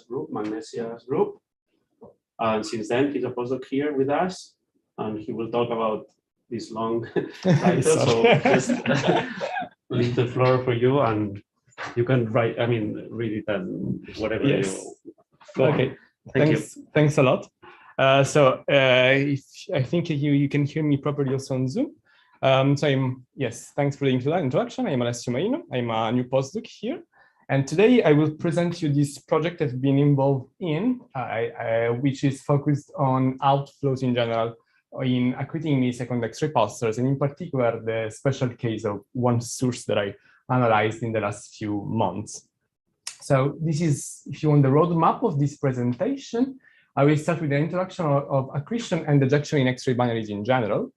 group, Magnesia's group. And since then, he's a postdoc here with us, and he will talk about this long title. So just leave the floor for you, and you can write, I mean, read it and whatever you go. Okay, thanks a lot. If I think you can hear me properly also on Zoom. Thanks for the introduction. I'm Alessio Marino. I'm a new postdoc here. And today I will present you this project I've been involved in, which is focused on outflows in general in accreting millisecond X-ray pulsars, and in particular, the special case of one source that I analyzed in the last few months. So this is, if you want, the roadmap of this presentation. I will start with the introduction of accretion and ejection in X-ray binaries in general.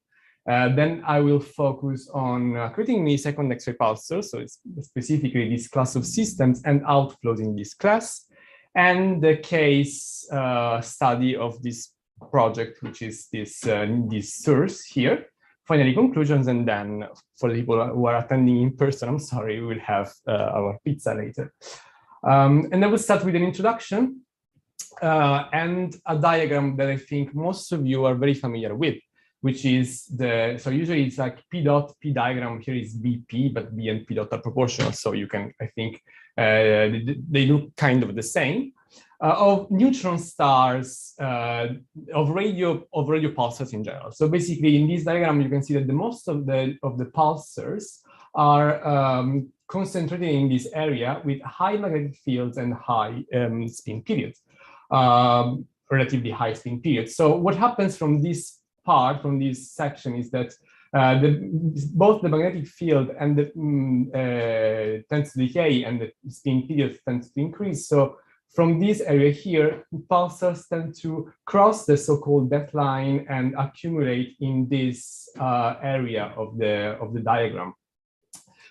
Then I will focus on accreting millisecond X-ray pulsars, so it's specifically this class of systems and outflows in this class, and the case study of this project, which is this source here. Finally, conclusions, and then for the people who are attending in person, I'm sorry, we will have our pizza later. And I will start with an introduction and a diagram that I think most of you are very familiar with, which is so usually it's like P dot, P diagram, here is BP, but B and P dot are proportional, so you can, I think, they look kind of the same, of neutron stars, of radio pulsars in general. So basically in this diagram, you can see that the most of the pulsars are concentrated in this area with high magnetic fields and high spin periods, relatively high spin periods. So what happens from this part, from this section, is that both the magnetic field and the tends to decay and the spin period tends to increase. So from this area here, pulsars tend to cross the so-called death line and accumulate in this area of the diagram,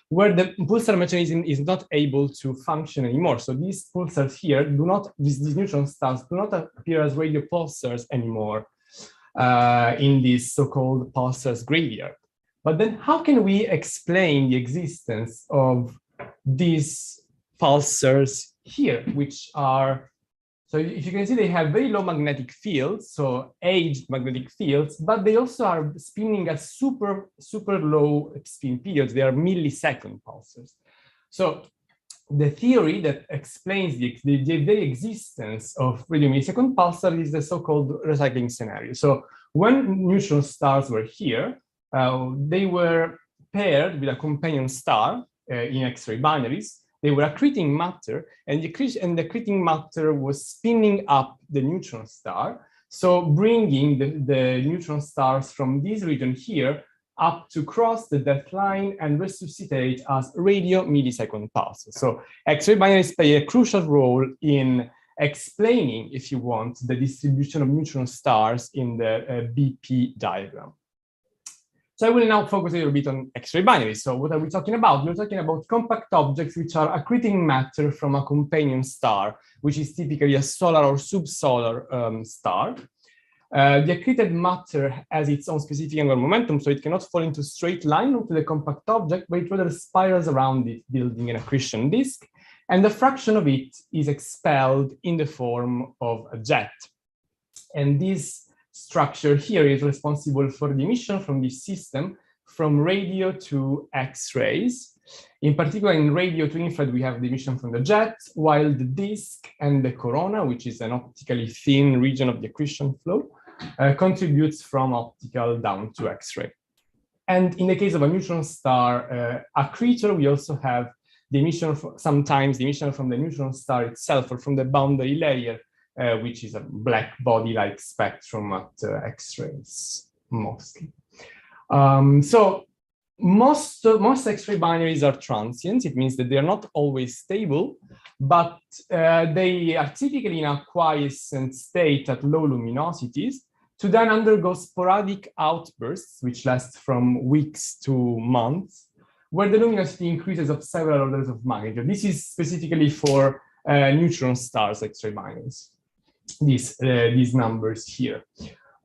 where the pulsar mechanism is not able to function anymore. So these pulsars here do not, these neutron stars do not appear as radio pulsars anymore in this so-called pulsars graveyard. But then how can we explain the existence of these pulsars here, which are, so if you can see, they have very low magnetic fields, so aged magnetic fields, but they also are spinning at super low spin periods. They are millisecond pulsars. So the theory that explains the very existence of radio millisecond pulsar is the so-called recycling scenario. So when neutron stars were here, they were paired with a companion star in X-ray binaries. They were accreting matter, and the accreting matter was spinning up the neutron star, so bringing the neutron stars from this region here up to cross the death line and resuscitate as radio millisecond pulses. So X-ray binaries play a crucial role in explaining, if you want, the distribution of neutron stars in the BP diagram. So I will now focus a little bit on X-ray binaries. So what are we talking about? We're talking about compact objects which are accreting matter from a companion star, which is typically a solar or subsolar star. The accreted matter has its own specific angular momentum, so it cannot fall into a straight line onto the compact object, but it rather spirals around it, building an accretion disk, and a fraction of it is expelled in the form of a jet. And this structure here is responsible for the emission from this system from radio to X-rays. In particular, in radio to infrared, we have the emission from the jet, while the disk and the corona, which is an optically thin region of the accretion flow, contributes from optical down to X-ray. And in the case of a neutron star accretor, we also have the emission, sometimes the emission from the neutron star itself or from the boundary layer, which is a black body-like spectrum at X-rays, mostly. So most X-ray binaries are transient. It means that they are not always stable, but they are typically in a quiescent state at low luminosities to then undergo sporadic outbursts, which last from weeks to months, where the luminosity increases of several orders of magnitude. This is specifically for neutron stars X-ray binaries, these numbers here.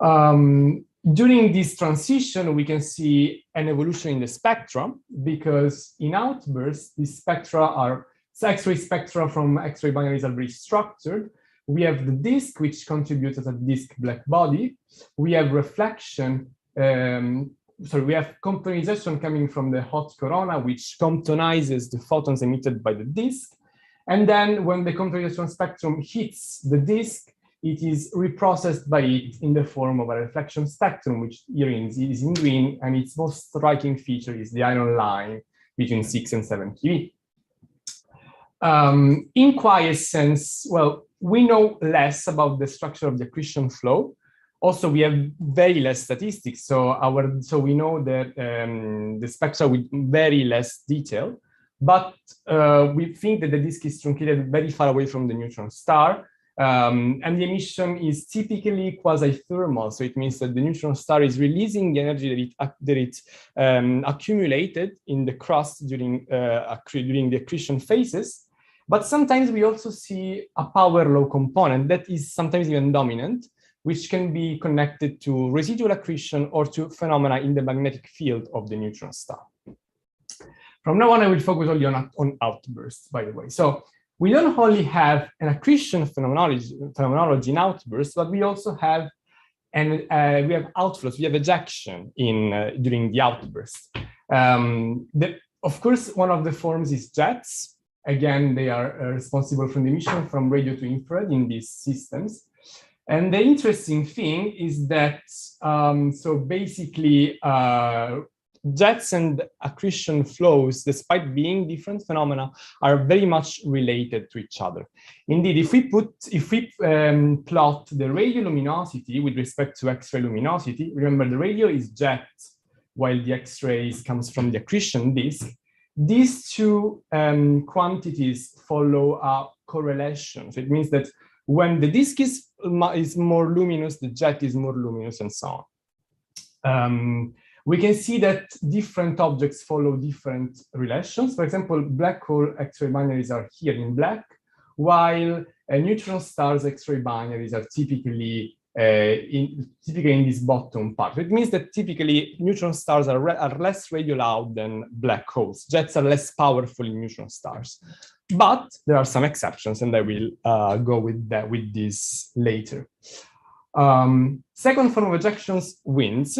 During this transition, we can see an evolution in the spectrum, because in outbursts, these spectra are X-ray spectra from X-ray binaries are very structured. We have the disk, which contributes as a disk black body. We have reflection, we have comptonization coming from the hot corona, which comptonizes the photons emitted by the disk. And then when the comptonization spectrum hits the disk, it is reprocessed by it in the form of a reflection spectrum, which here is in green, and its most striking feature is the iron line between 6 and 7 keV. In quiescence, well, we know less about the structure of the accretion flow. Also, we have very less statistics, so we know that the spectra with very less detail, but we think that the disk is truncated very far away from the neutron star, and the emission is typically quasi-thermal, so it means that the neutron star is releasing the energy that it accumulated in the crust during the accretion phases. But sometimes we also see a power law component that is sometimes even dominant, which can be connected to residual accretion or to phenomena in the magnetic field of the neutron star. From now on, I will focus only on outbursts, by the way. So we don't only have an accretion phenomenology in outbursts, but we also have we have outflows, we have ejection during the outburst. Of course, one of the forms is jets. Again, they are responsible for the emission from radio to infrared in these systems. And the interesting thing is that, so basically, jets and accretion flows, despite being different phenomena, are very much related to each other. Indeed, if we plot the radio luminosity with respect to X-ray luminosity, remember the radio is jet, while the X-rays comes from the accretion disk. These two quantities follow a correlation. So it means that when the disk is more luminous, the jet is more luminous, and so on. We can see that different objects follow different relations. For example, black hole X-ray binaries are here in black, while neutron stars X-ray binaries are typically in this bottom part. It means that typically neutron stars are less radio loud than black holes. Jets are less powerful in neutron stars. But there are some exceptions, and I will go with this later. Second form of ejections, winds.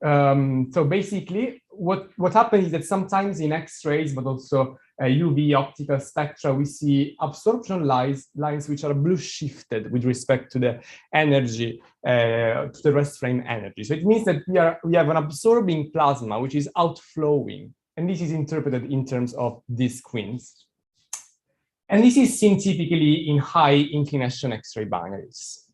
So basically, what happens is that sometimes in X-rays, but also UV optical spectra, we see absorption lines which are blue shifted with respect to the energy, to the rest frame energy. So it means that we have an absorbing plasma which is outflowing, and this is interpreted in terms of disk winds. And this is seen typically in high inclination X-ray binaries.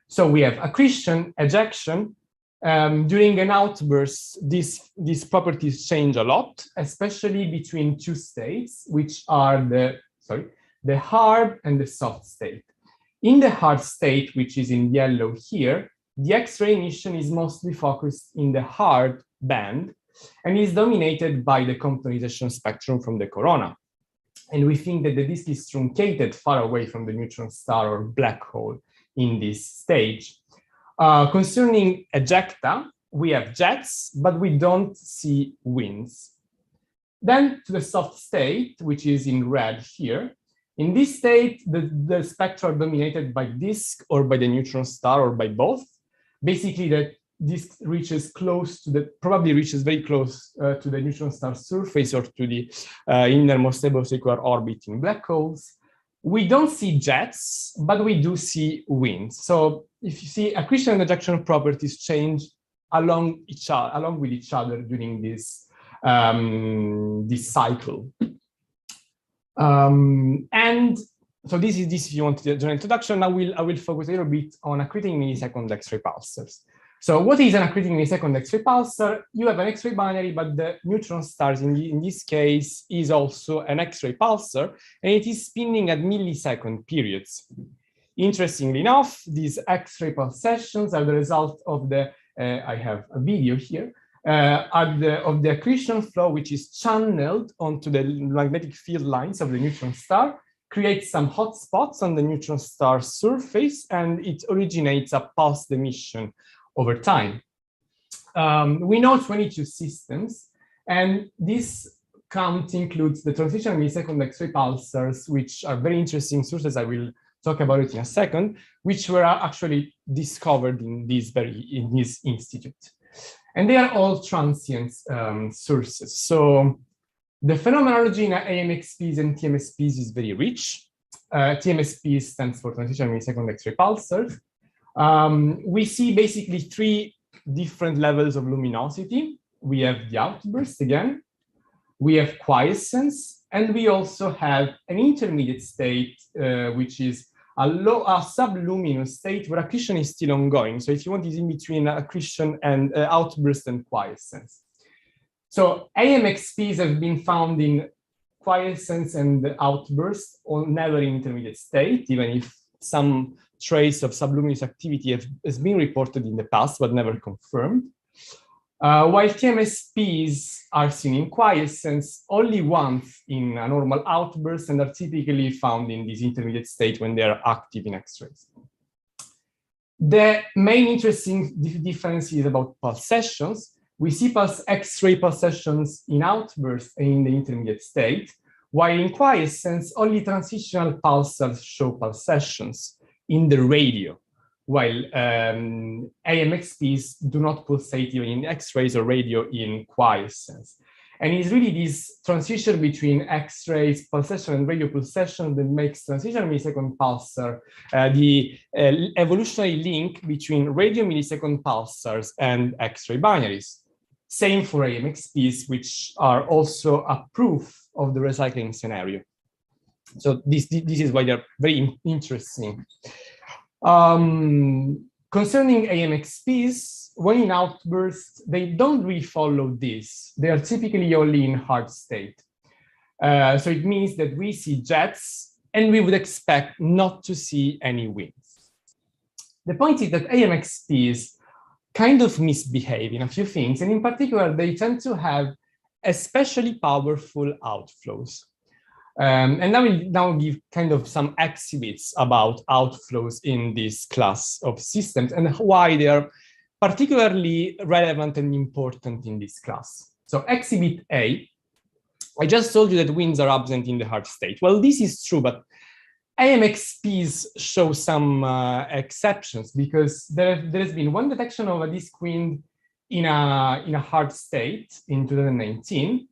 So we have accretion, ejection. During an outburst, these properties change a lot, especially between two states, which are the hard and the soft state. In the hard state, which is in yellow here, the X-ray emission is mostly focused in the hard band and is dominated by the comptonization spectrum from the corona. And we think that the disk is truncated far away from the neutron star or black hole in this stage. Concerning ejecta, we have jets, but we don't see winds. Then to the soft state, which is in red here. In this state, the spectra are dominated by disk or by the neutron star or by both. Basically, the disk reaches probably reaches very close to the neutron star surface or to the innermost stable circular orbit in black holes. We don't see jets, but we do see winds. So if you see accretion and ejection properties change along with each other during this cycle. And so this if you want the general introduction. Now I will focus a little bit on accreting millisecond X-ray pulsars. So what is an accreting millisecond X-ray pulsar? You have an X-ray binary, but the neutron stars in this case is also an X-ray pulsar, and it is spinning at millisecond periods. Interestingly enough, these X-ray pulsations are the result of the, I have a video here, of the accretion flow, which is channeled onto the magnetic field lines of the neutron star, creates some hot spots on the neutron star surface, and it originates a pulsed emission over time. We know 22 systems, and these count includes the transition millisecond X-ray pulsars, which are very interesting sources. I will talk about it in a second, which were actually discovered in this institute. And they are all transient sources. So the phenomenology in AMXPs and TMSPs is very rich. TMSP stands for transition millisecond X-ray pulsars. We see basically three different levels of luminosity. We have the outburst again, we have quiescence, and we also have an intermediate state, which is a subluminous state where accretion is still ongoing. So if you want, it's in between accretion and outburst and quiescence. So AMXPs have been found in quiescence and outburst, or never in intermediate state, even if some trace of subluminous activity has been reported in the past, but never confirmed. While TMSPs are seen in quiescence only once in a normal outburst and are typically found in this intermediate state when they are active in X-rays. The main interesting difference is about pulsations. We see X-ray pulsations in outburst and in the intermediate state, while in quiescence, only transitional pulsars show pulsations in the radio, while AMXPs do not pulsate even in X-rays or radio in quiescence. And it's really this transition between X-rays, pulsation, and radio pulsation that makes transition millisecond pulsar the evolutionary link between radio millisecond pulsars and X-ray binaries. Same for AMXPs, which are also a proof of the recycling scenario. So this is why they're very interesting. Concerning AMXPs, when in outbursts, they don't really follow this. They are typically only in hard state. So it means that we see jets and we would expect not to see any winds. The point is that AMXPs kind of misbehave in a few things, and in particular, they tend to have especially powerful outflows. And I will now give kind of some exhibits about outflows in this class of systems and why they are particularly relevant and important in this class. So exhibit A, I just told you that winds are absent in the hard state. Well, this is true, but AMXPs show some exceptions because there has been one detection of a disk wind in a hard state in 2019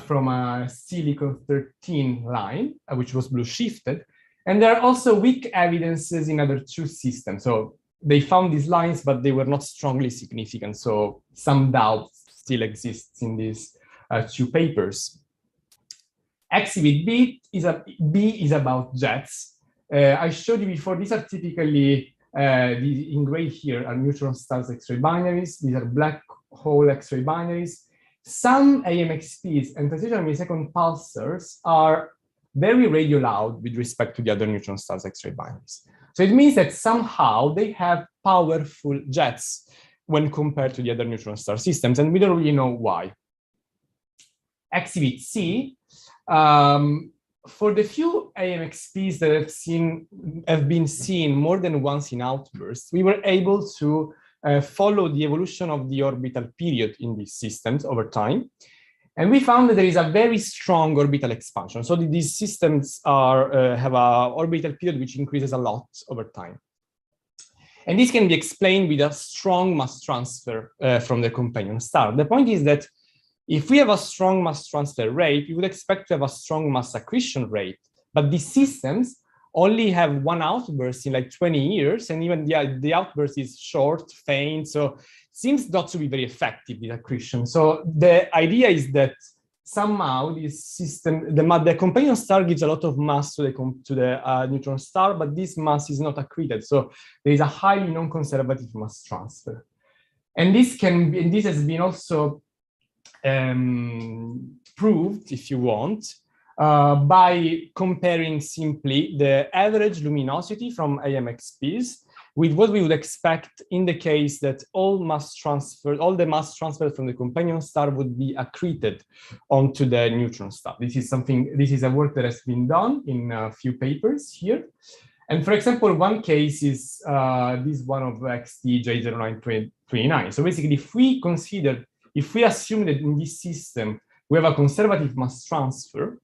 from a silicon 13 line, which was blue shifted. And there are also weak evidences in other two systems. So they found these lines, but they were not strongly significant. So some doubt still exists in these two papers. Exhibit B is about jets. I showed you before, these are typically, in gray here are neutron stars X-ray binaries. These are black hole X-ray binaries. Some AMXPs and transition millisecond pulsars are very radio loud with respect to the other neutron stars X-ray binaries. So it means that somehow they have powerful jets when compared to the other neutron star systems, and we don't really know why. Exhibit C, for the few AMXPs that have been seen more than once in outbursts, we were able to follow the evolution of the orbital period in these systems over time. And we found that there is a very strong orbital expansion. So these systems have an orbital period which increases a lot over time. And this can be explained with a strong mass transfer from the companion star. The point is that if we have a strong mass transfer rate, we would expect to have a strong mass accretion rate. But these systems only have one outburst in like 20 years, and even the outburst is short, faint, so it seems not to be very effective, the accretion. So the idea is that somehow this system, the companion star gives a lot of mass to the neutron star, but this mass is not accreted. So there is a highly non-conservative mass transfer. And this has been also proved, if you want, by comparing simply the average luminosity from AMXPs with what we would expect in the case that all the mass transfer from the companion star would be accreted onto the neutron star. This is a work that has been done in a few papers here. And for example, one case is this one of XT J0929. So basically, if we assume that in this system, we have a conservative mass transfer,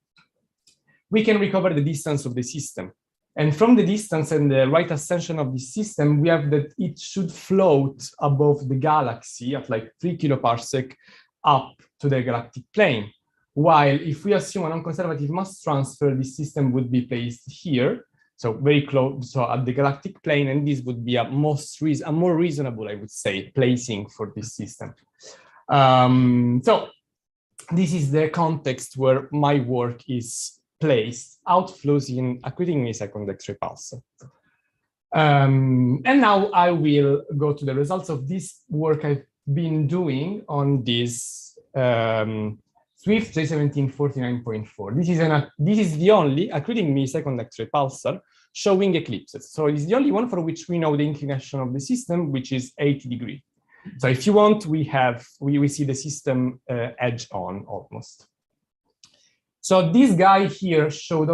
we can recover the distance of the system. And from the distance and the right ascension of the system, we have that it should float above the galaxy at like 3 kiloparsec up to the galactic plane. While if we assume a non-conservative mass transfer, the system would be placed here, so very close, so at the galactic plane, and this would be a more reasonable, I would say, placing for this system. So this is the context where my work is placed, outflows in accreting millisecond X-ray pulsar. And now I will go to the results of this work I've been doing on this Swift J1749.4. This is the only accreting millisecond X-ray pulsar showing eclipses. So it's the only one for which we know the inclination of the system, which is 80 degrees. So if you want, we see the system edge on almost. So this guy here showed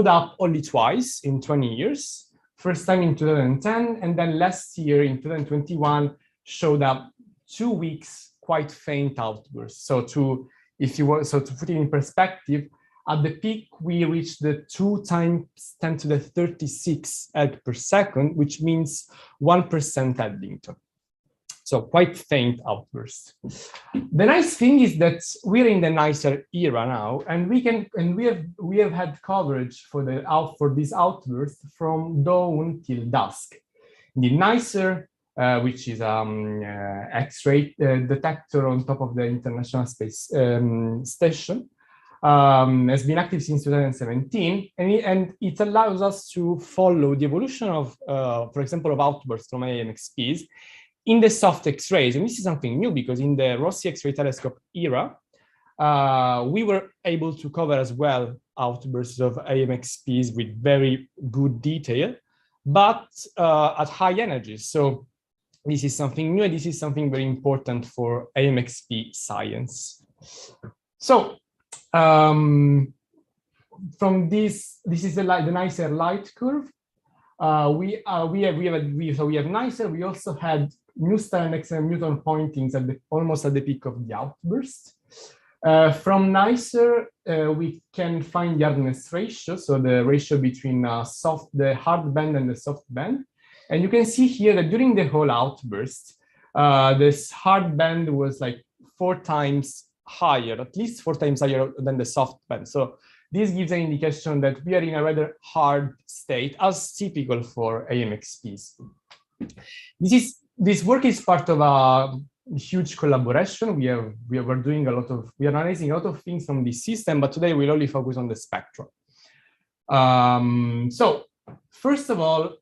up only twice in 20 years. First time in 2010, and then last year in 2021 showed up 2 weeks, quite faint outbursts. So to put it in perspective, at the peak we reached the 2 times 10 to the 36 egg per second, which means 1% Eddington. So quite faint outbursts. The nice thing is that we're in the nicer era now, and we have had coverage for this outburst from dawn till dusk. The nicer, which is X-ray detector on top of the International Space Station, has been active since 2017, and it allows us to follow the evolution of, for example, of outbursts from AMXPs in the soft X-rays. And this is something new because in the Rossi X-ray telescope era, we were able to cover as well outbursts of AMXPs with very good detail, but at high energies. So this is something new, and this is something very important for AMXP science. So from this is the nicer light curve. We have nicer. We also had new star and XM Newton pointings almost at the peak of the outburst. From nicer, we can find the hardness ratio, so the ratio between the hard band and the soft band. And you can see here that during the whole outburst, this hard band was like 4 times higher, at least 4 times higher than the soft band. So this gives an indication that we are in a rather hard state, as typical for AMXPs. This work is part of a huge collaboration. We are analyzing a lot of things from this system, but today we'll only focus on the spectrum. So first of all,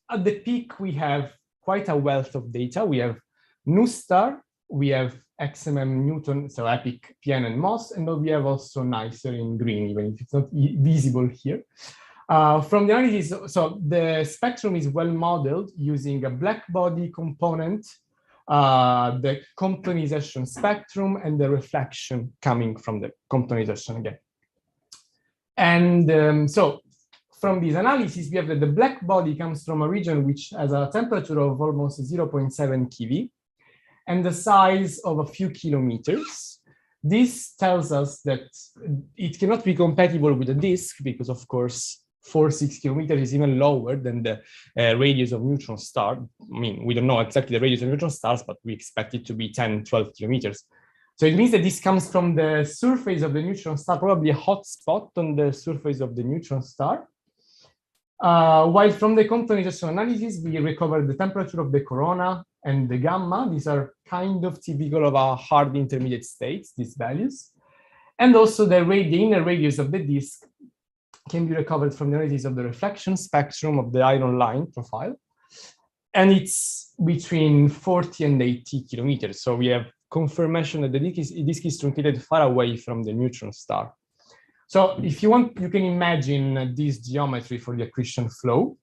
at the peak, we have quite a wealth of data. We have new star, we have XMM Newton, so epic PN and MOS, and we have also nicer in green, even if it's not visible here. From the analysis, so the spectrum is well modeled using a black body component, the comptonization spectrum, and the reflection coming from the comptonization again. And so from this analysis, we have that the black body comes from a region which has a temperature of almost 0.7 keV and the size of a few kilometers. This tells us that it cannot be compatible with a disk because, of course, 4-6 kilometers is even lower than the radius of neutron star. I mean, we don't know exactly the radius of neutron stars, but we expect it to be 10-12 kilometers. So it means that this comes from the surface of the neutron star, probably a hot spot on the surface of the neutron star. While from the comptonization analysis, we recovered the temperature of the corona and the gamma. These are kind of typical of our hard intermediate states, these values. And also the inner radius of the disk can be recovered from the analysis of the reflection spectrum of the iron line profile. And it's between 40 and 80 kilometers. So we have confirmation that the disk is truncated far away from the neutron star. So if you want, you can imagine this geometry for the accretion flow.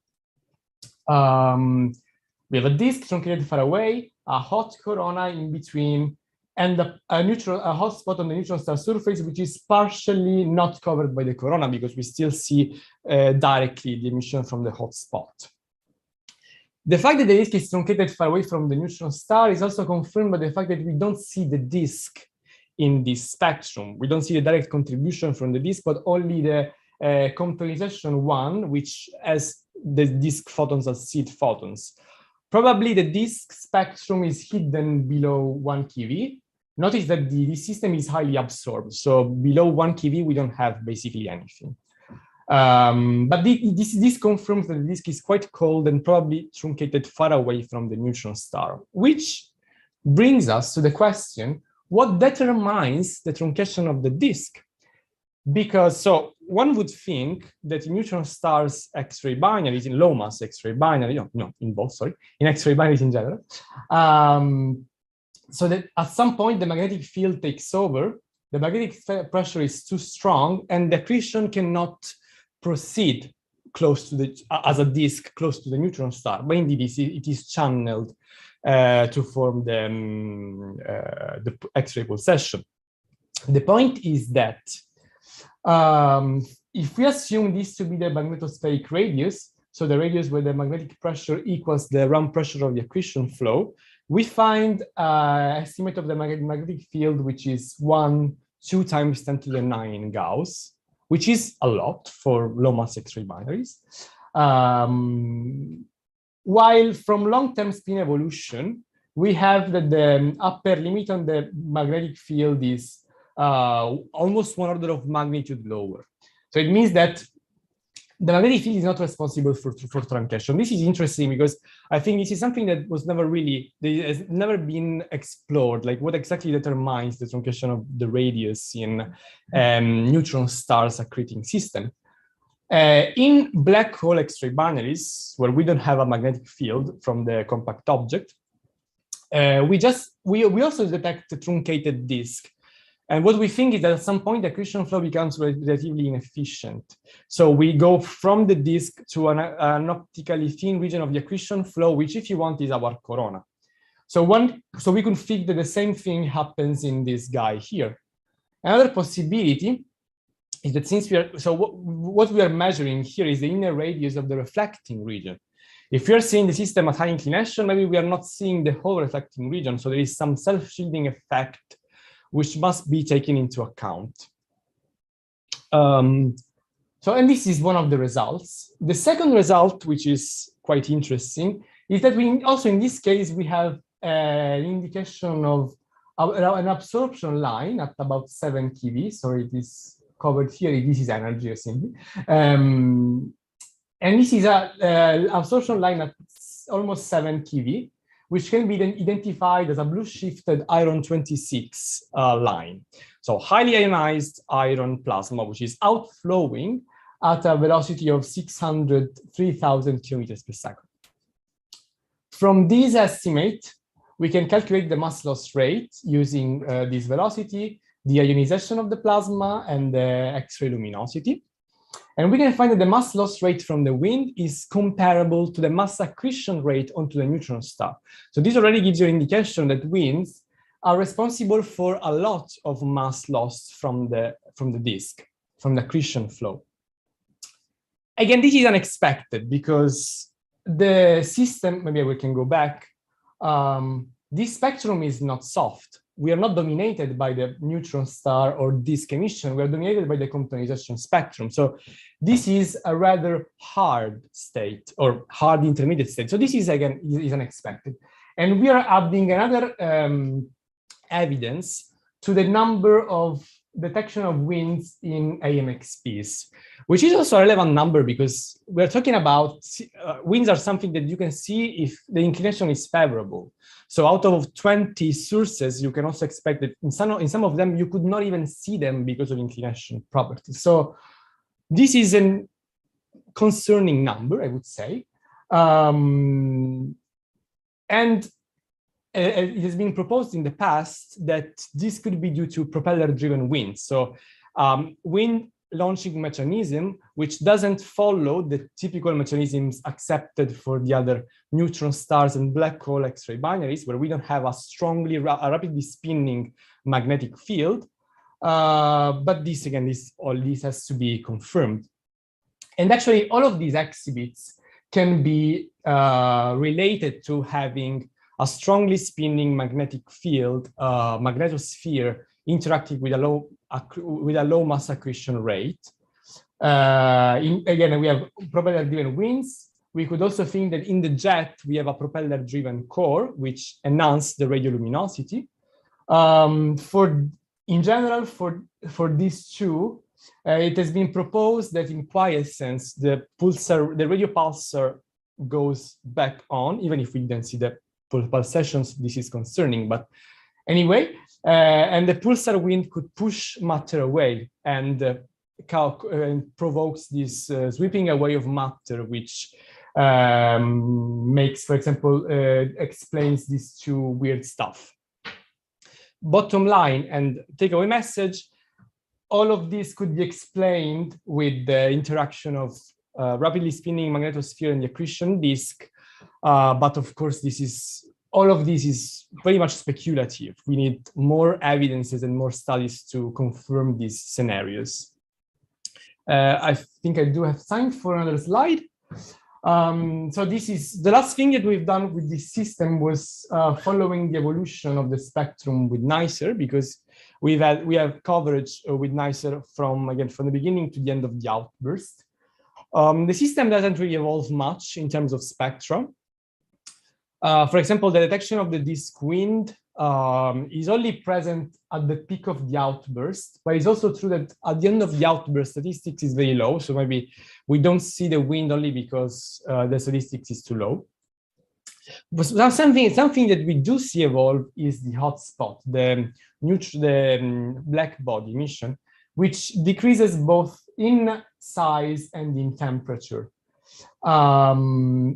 We have a disk truncated far away, a hot corona in between, and a hot spot on the neutron star surface, which is partially not covered by the corona because we still see directly the emission from the hot spot. The fact that the disk is truncated far away from the neutron star is also confirmed by the fact that we don't see the disk in this spectrum. We don't see the direct contribution from the disk, but only the quantization one, which has the disk photons as seed photons. Probably the disk spectrum is hidden below 1 keV. Notice that the system is highly absorbed. So below 1 keV, we don't have basically anything. But this confirms that the disk is quite cold and probably truncated far away from the neutron star, which brings us to the question, what determines the truncation of the disk? Because so one would think that in neutron stars X-ray binaries, in low mass X-ray binary, in both, sorry, in X-ray binaries in general, so that at some point the magnetic field takes over, the magnetic pressure is too strong, and the accretion cannot proceed close to the as a disk close to the neutron star. But indeed, it is channeled to form the X-ray pulsation. The point is that if we assume this to be the magnetospheric radius, so the radius where the magnetic pressure equals the round pressure of the accretion flow, we find estimate of the magnetic field, which is 2 times 10 to the 9 Gauss, which is a lot for low mass X-ray binaries. While from long-term spin evolution, we have that the upper limit on the magnetic field is almost 1 order of magnitude lower. So it means that the magnetic field is not responsible for truncation. This is interesting because I think this is something that was never really, has never been explored, like what exactly determines the truncation of the radius in neutron stars accreting system. In black hole X-ray binaries, where we don't have a magnetic field from the compact object, we also detect a truncated disk. And what we think is that at some point the accretion flow becomes relatively inefficient. So we go from the disk to an optically thin region of the accretion flow, which, if you want, is our corona. So we can think that the same thing happens in this guy here. Another possibility is that since what we are measuring here is the inner radius of the reflecting region. If we are seeing the system at high inclination, maybe we are not seeing the whole reflecting region. So there is some self-shielding effect which must be taken into account. And this is one of the results. The second result, which is quite interesting, is that we also, in this case, we have an indication of an absorption line at about 7 keV. So it is covered here. This is energy, simply. And this is an absorption line at almost 7 keV, which can be then identified as a blue-shifted iron 26 line. So highly ionized iron plasma, which is outflowing at a velocity of 603,000 kilometers per second. From this estimate, we can calculate the mass loss rate using this velocity, the ionization of the plasma, and the X-ray luminosity. And we can find that the mass loss rate from the wind is comparable to the mass accretion rate onto the neutron star. So this already gives you an indication that winds are responsible for a lot of mass loss from the disk, from the accretion flow. Again, this is unexpected because the system, maybe we can go back, this spectrum is not soft. We are not dominated by the neutron star or disk emission. We are dominated by the quantization spectrum. So this is a rather hard state or hard intermediate state. So this is, again, is unexpected. And we are adding another evidence to the number of detection of winds in AMXPs, which is also a relevant number because we're talking about winds are something that you can see if the inclination is favorable. So out of 20 sources, you can also expect that in some of them, you could not even see them because of inclination properties. So this is a concerning number, I would say. And it has been proposed in the past that this could be due to propeller-driven wind. So wind launching mechanism, which doesn't follow the typical mechanisms accepted for the other neutron stars and black hole X-ray binaries, where we don't have a rapidly spinning magnetic field. But this, again, all this has to be confirmed. And actually, all of these exhibits can be related to having a strongly spinning magnetic field, magnetosphere interacting with a low mass accretion rate. Again, we have propeller-driven winds. We could also think that in the jet, we have a propeller-driven core, which enhances the radioluminosity. In general, for these two, it has been proposed that in quiescence, the radio pulsar goes back on, even if we didn't see the pulsations, this is concerning, but anyway, and the pulsar wind could push matter away and provokes this sweeping away of matter, which makes, for example, explains these two weird stuff. Bottom line and takeaway message, all of this could be explained with the interaction of rapidly spinning magnetosphere and the accretion disk. But of course, all of this is very much speculative. We need more evidences and more studies to confirm these scenarios. I think I do have time for another slide. So this is the last thing that we've done with this system was following the evolution of the spectrum with NICER, because we have coverage with NICER from the beginning to the end of the outburst. The system doesn't really evolve much in terms of spectra. For example, the detection of the disk wind is only present at the peak of the outburst, but it's also true that at the end of the outburst, statistics is very low. So maybe we don't see the wind only because the statistics is too low. But something that we do see evolve is the hotspot, the black body emission, which decreases both in size and in temperature. So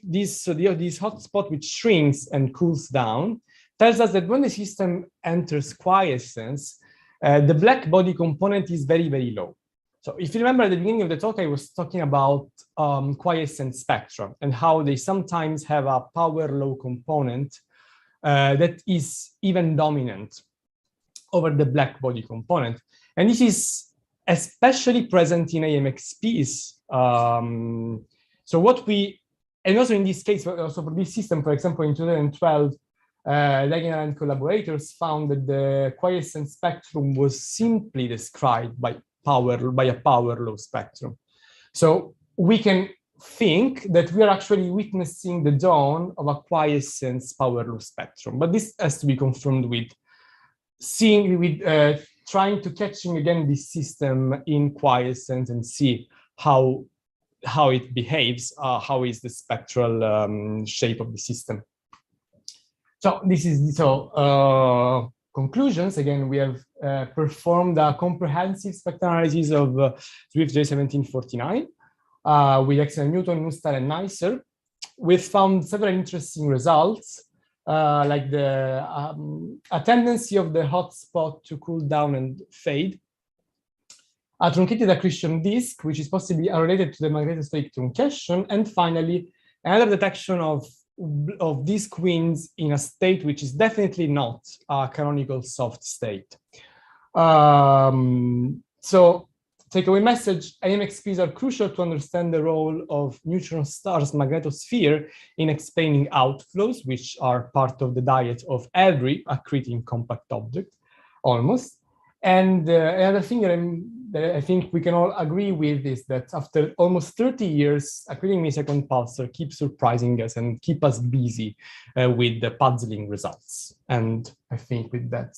this hotspot, which shrinks and cools down, tells us that when the system enters quiescence, the black body component is very, very low. So if you remember at the beginning of the talk, I was talking about quiescent spectra and how they sometimes have a power low component that is even dominant over the black body component. And this is especially present in AMXPs. And also in this case, also for this system, for example, in 2012, Legner and collaborators found that the quiescent spectrum was simply described by a power low spectrum. So we can think that we are actually witnessing the dawn of a quiescence power low spectrum, but this has to be confirmed with trying to catching again this system in quiescence and see how it behaves, how is the spectral shape of the system. So this is conclusions. Again, we have performed a comprehensive spectral analysis of Swift J1749 with excellent Newton, Nustal, and NICER. We've found several interesting results, like a tendency of the hotspot to cool down and fade, a truncated accretion disk, which is possibly related to the magnetospheric truncation, and finally, another detection of disk winds in a state which is definitely not a canonical soft state. So, takeaway message, AMXPs are crucial to understand the role of neutron stars' magnetosphere in explaining outflows, which are part of the diet of every accreting compact object, almost. And another thing that I think we can all agree with is that after almost 30 years, accreting millisecond pulsar keeps surprising us and keep us busy with the puzzling results. And I think with that,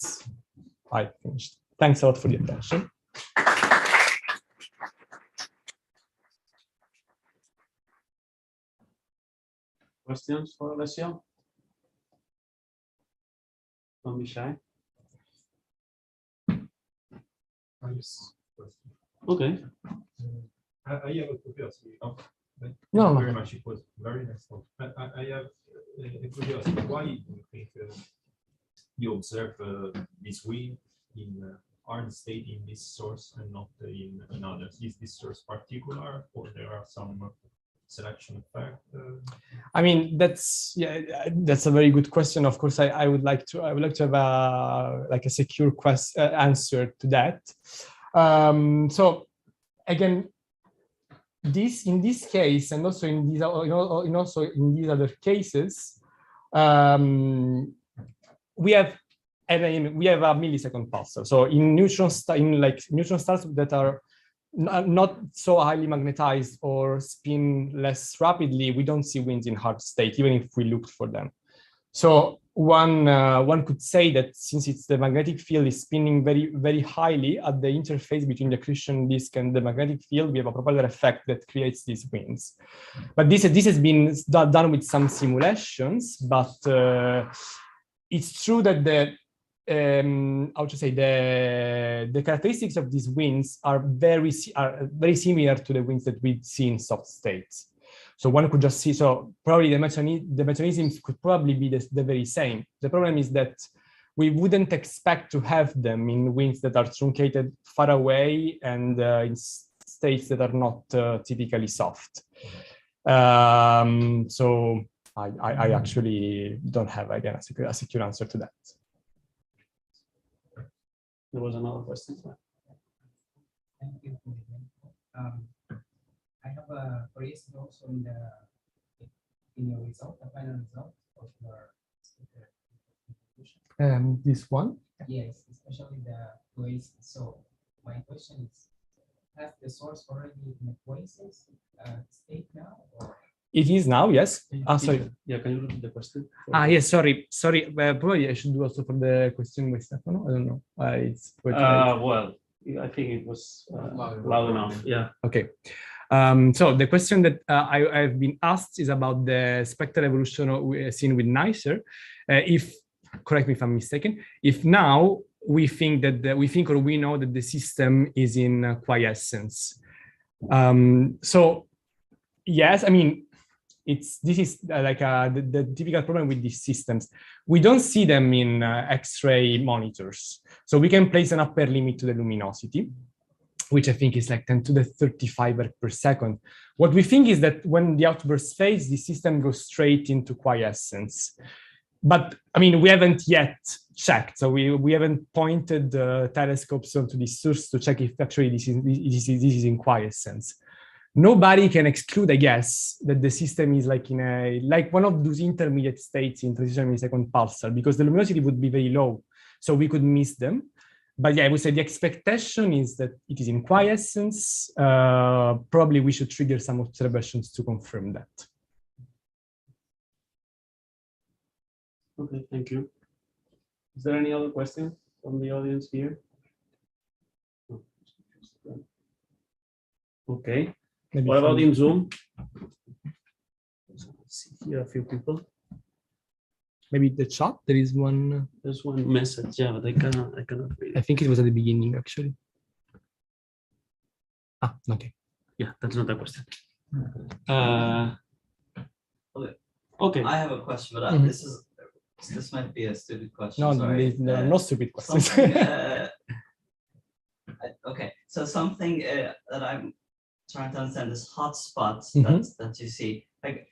I finished. Thanks a lot for the attention. Questions for Alessio? Don't be shy. Okay. I have a curiosity. No. Very much. It was very nice talk. I have a curiosity. Why do you think you observe this wind in Arn state in this source and not in others? Is this source particular, or there are some selection effect? I mean, that's a very good question. Of course, I would like to have a secure answer to that. So again, in this case, and also in these other cases, we have we have a millisecond pulsar. So in neutron stars that are not so highly magnetized or spin less rapidly, we don't see winds in hard state, even if we looked for them. So one could say that since the magnetic field is spinning very, very highly at the interface between the accretion disk and the magnetic field, we have a propeller effect that creates these winds. But this has been done with some simulations, but it's true that the characteristics of these winds are very similar to the winds that we see in soft states. So one could just see, so probably the mechanisms could probably be the very same. The problem is that we wouldn't expect to have them in winds that are truncated far away and in states that are not typically soft. So I actually don't have, again, a secure answer to that. There was another question. Thank you. I have a question also in your result, the final result of your this one? Yes, especially the quiz. So my question is, has the source already in a quizzes state now? Or? It is now, yes. Sorry. Yeah, can you repeat the question? Yes, sorry. Probably I should do also for the question with Stefano. I don't know. It's well, I think it was loud enough. Yeah. Okay. So the question that I've been asked is about the spectral evolution seen with NICER. Correct me if I'm mistaken, if now we think that we know that the system is in quiescence. So yes, I mean, this is like the typical problem with these systems. We don't see them in X-ray monitors. So we can place an upper limit to the luminosity, which I think is like 10 to the 35 per second. What we think is that when the outburst fades, the system goes straight into quiescence. But I mean, we haven't yet checked. So we haven't pointed telescopes onto this source to check if actually this is in quiescence. Nobody can exclude, I guess, that the system is like like one of those intermediate states in transition millisecond pulsar, because the luminosity would be very low, so we could miss them. But yeah, I would say the expectation is that it is in quiescence. Probably we should trigger some observations to confirm that. Okay, thank you. Is there any other question from the audience here? Okay. Maybe What about in Zoom? See here a few people. Maybe the chat, there is one. There's one message, yeah, but I cannot read I it. think it was at the beginning, actually. Okay. Yeah, that's not a question. Okay. Okay. I have a question, but this might be a stupid question. No, sorry. there are no stupid questions. Okay, so something that I'm trying to understand is hotspots that you see. Like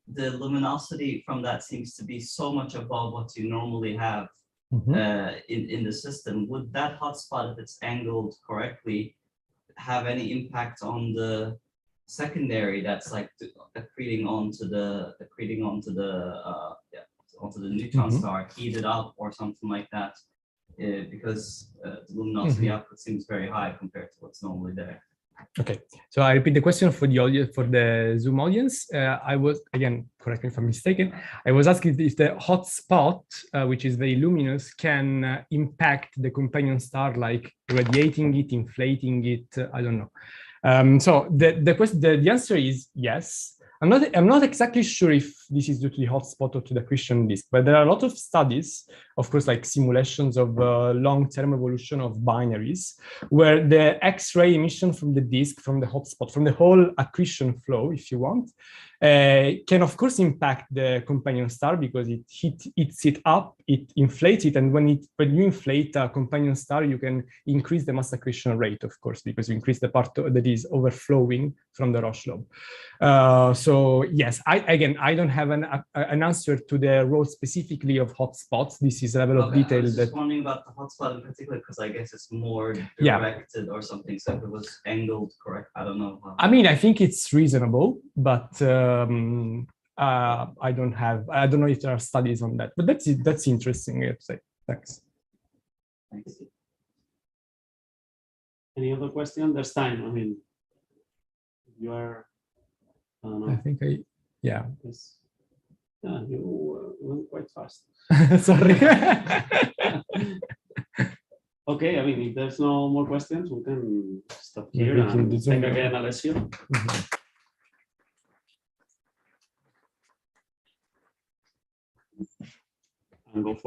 the luminosity from that seems to be so much above what you normally have in the system. Would that hotspot, if it's angled correctly, have any impact on the secondary that's like accreting onto the neutron star, heated up or something like that? Because the luminosity output seems very high compared to what's normally there. Okay, so I repeat the question for the audience, for the Zoom audience. I was, again, correct me if I'm mistaken, I was asking if the hot spot, which is very luminous, can impact the companion star, like radiating it, inflating it, I don't know. So the answer is yes. I'm not exactly sure if this is due to the hotspot or to the accretion disk, but there are a lot of studies, of course, like simulations of long-term evolution of binaries, where the X-ray emission from the disk, from the hotspot, from the whole accretion flow, if you want, can of course impact the companion star because it heats it up, it inflates it, and when you inflate a companion star, you can increase the mass accretion rate, of course, because you increase the part that is overflowing from the Roche lobe. So yes, I don't have an answer to the role specifically of hotspots. This is a level of detail I was that. just wondering about the hotspot in particular because I guess it's more directed or something. So if it was angled correct, I don't know. I mean, I think it's reasonable, but I don't know if there are studies on that. But that's interesting, I have to say. Thanks. Thanks. Any other question? There's time. I mean, you are. I don't know. I think yeah. Yes. Yeah, you went quite fast. Sorry. Okay, I mean, if there's no more questions, we can stop Maybe here we can do and Zoom. thank again, Alessio. Mhm. And go for